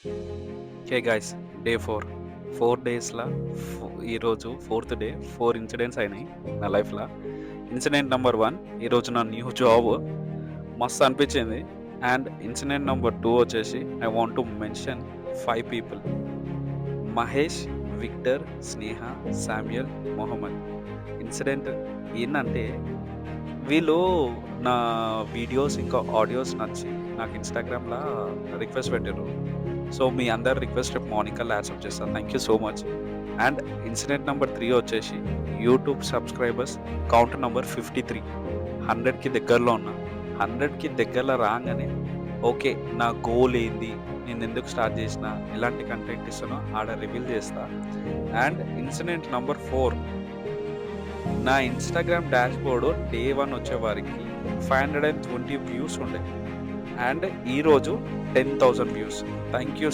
Hey guys, day 4 డేస్‌ల ఈరోజు fourth day. 4 incidents అయినాయి నా లైఫ్‌ల. ఇన్సిడెంట్ నంబర్ 1, ఈరోజు నా న్యూ జాబ్ మస్తు అనిపించింది. అండ్ ఇన్సిడెంట్ నంబర్ 2 వచ్చేసి I want to mention 5 people: Mahesh, Victor, Sneha, Samuel, Mohammed. Incident ఏందంటే, వీళ్ళు నా వీడియోస్ ఇంకా ఆడియోస్ నచ్చి నాకు ఇన్‌స్టాగ్రామ్‌ల రిక్వెస్ట్ పెట్టిర్రు. సో, మీ అందరి రిక్వెస్ట్ రేపు మార్నింగ్ కల్లా యాక్సెప్ట్ చేస్తాను. Thank you so much. And incident number 3 వచ్చేసి యూట్యూబ్ సబ్‌స్క్రైబర్స్ కౌంట్ నంబర్ 53. 100కి దగ్గరలో ఉన్నా. 100కి దగ్గరలో రాంగానే ఓకే, నా గోల్ ఏంది? నేనెందుకు స్టార్ట్ చేసినా? ఎలాంటి కంటెంట్ ఇస్తానో ఆడ రివీల్ చేస్తా. అండ్ ఇన్సిడెంట్ నంబర్ 4, నా ఇన్‌స్టాగ్రామ్ డాష్‌బోర్డ్ డే 1 వచ్చేవారికి 520 వ్యూస్ ఉండే. అండ్ ఈరోజు 10,000 వ్యూస్. Thank you